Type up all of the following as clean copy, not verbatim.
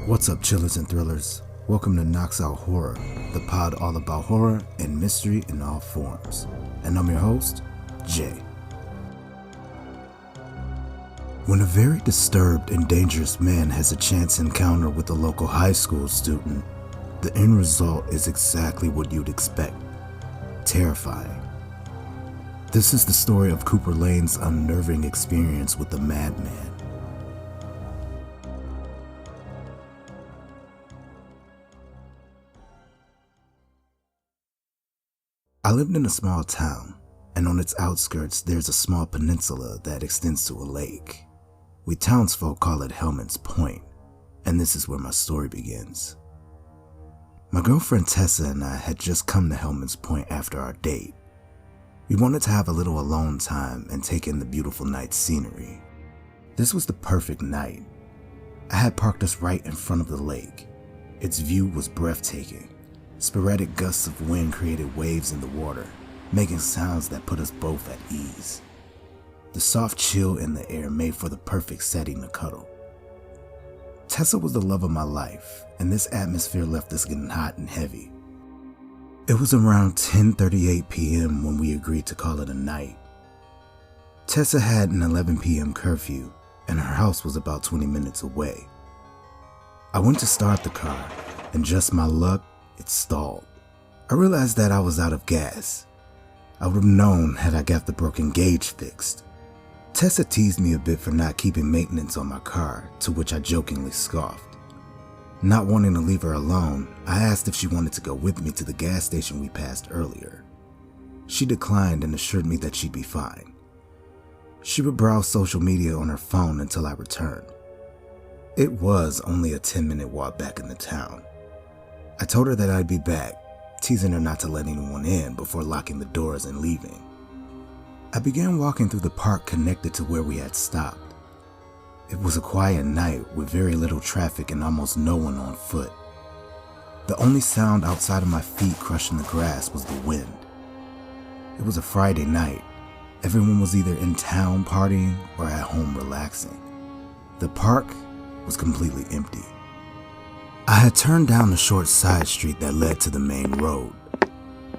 What's up, chillers and thrillers? Welcome to KnoxOut Horror, the pod all about horror and mystery in all forms. And I'm your host, Jay. When a very disturbed and dangerous man has a chance encounter with a local high school student, the end result is exactly what you'd expect: terrifying. This is the story of Cooper Lane's unnerving experience with the madman. I lived in a small town, and on its outskirts there's a small peninsula that extends to a lake. We townsfolk call it Hellman's Point, and this is where my story begins. My girlfriend Tessa and I had just come to Hellman's Point after our date. We wanted to have a little alone time and take in the beautiful night scenery. This was the perfect night. I had parked us right in front of the lake. Its view was breathtaking. Sporadic gusts of wind created waves in the water, making sounds that put us both at ease. The soft chill in the air made for the perfect setting to cuddle. Tessa was the love of my life, and this atmosphere left us getting hot and heavy. It was around 10:38 p.m. when we agreed to call it a night. Tessa had an 11 p.m. curfew, and her house was about 20 minutes away. I went to start the car, and just my luck, it stalled. I realized that I was out of gas. I would have known had I got the broken gauge fixed. Tessa teased me a bit for not keeping maintenance on my car, to which I jokingly scoffed. Not wanting to leave her alone, I asked if she wanted to go with me to the gas station we passed earlier. She declined and assured me that she'd be fine. She would browse social media on her phone until I returned. It was only a 10-minute walk back in the town. I told her that I'd be back, teasing her not to let anyone in before locking the doors and leaving. I began walking through the park connected to where we had stopped. It was a quiet night with very little traffic and almost no one on foot. The only sound outside of my feet crushing the grass was the wind. It was a Friday night. Everyone was either in town partying or at home relaxing. The park was completely empty. I had turned down the short side street that led to the main road.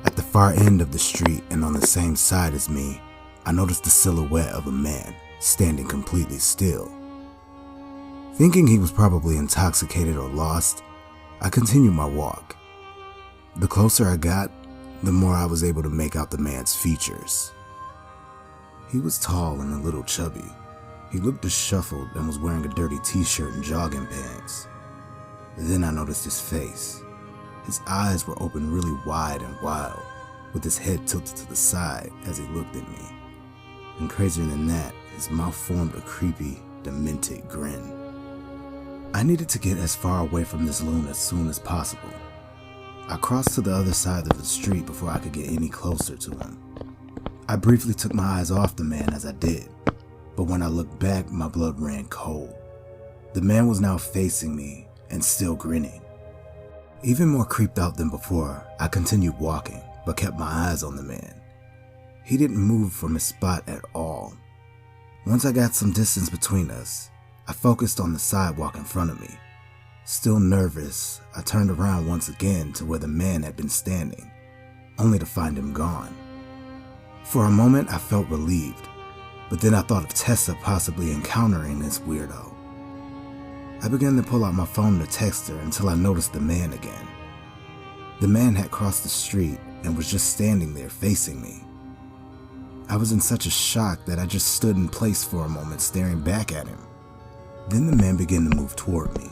At the far end of the street and on the same side as me, I noticed the silhouette of a man standing completely still. Thinking he was probably intoxicated or lost, I continued my walk. The closer I got, the more I was able to make out the man's features. He was tall and a little chubby. He looked disheveled and was wearing a dirty t-shirt and jogging pants. Then I noticed his face. His eyes were open really wide and wild, with his head tilted to the side as he looked at me. And crazier than that, his mouth formed a creepy, demented grin. I needed to get as far away from this loon as soon as possible. I crossed to the other side of the street before I could get any closer to him. I briefly took my eyes off the man as I did, but when I looked back, my blood ran cold. The man was now facing me and still grinning. Even more creeped out than before, I continued walking, but kept my eyes on the man. He didn't move from his spot at all. Once I got some distance between us, I focused on the sidewalk in front of me. Still nervous, I turned around once again to where the man had been standing, only to find him gone. For a moment I felt relieved, but then I thought of Tessa possibly encountering this weirdo. I began to pull out my phone to text her until I noticed the man again. The man had crossed the street and was just standing there facing me. I was in such a shock that I just stood in place for a moment staring back at him. Then the man began to move toward me.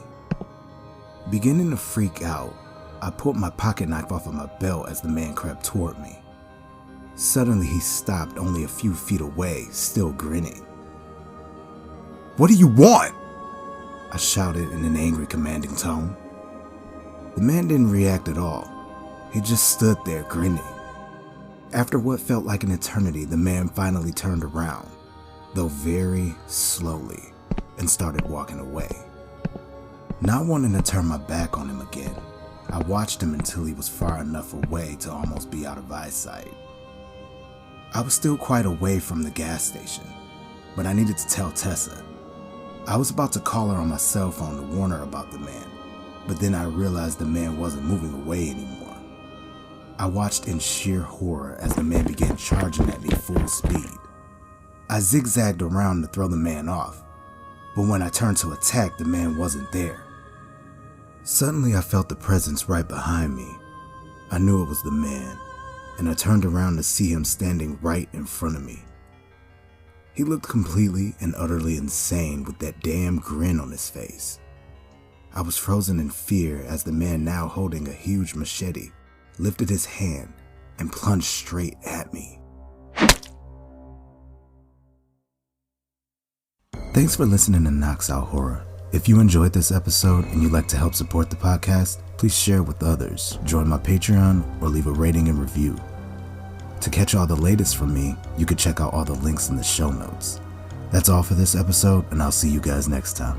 Beginning to freak out, I pulled my pocket knife off of my belt as the man crept toward me. Suddenly he stopped only a few feet away, still grinning. "What do you want?" I shouted in an angry, commanding tone. The man didn't react at all. He just stood there grinning. After what felt like an eternity, the man finally turned around, though very slowly, and started walking away. Not wanting to turn my back on him again, I watched him until he was far enough away to almost be out of eyesight. I was still quite away from the gas station, but I needed to tell Tessa. I was about to call her on my cell phone to warn her about the man, but then I realized the man wasn't moving away anymore. I watched in sheer horror as the man began charging at me full speed. I zigzagged around to throw the man off, but when I turned to attack, the man wasn't there. Suddenly I felt the presence right behind me. I knew it was the man, and I turned around to see him standing right in front of me. He looked completely and utterly insane with that damn grin on his face. I was frozen in fear as the man, now holding a huge machete, lifted his hand and plunged straight at me. Thanks for listening to KnoxOut Horror. If you enjoyed this episode and you'd like to help support the podcast, please share it with others, join my Patreon, or leave a rating and review. To catch all the latest from me, you can check out all the links in the show notes. That's all for this episode, and I'll see you guys next time.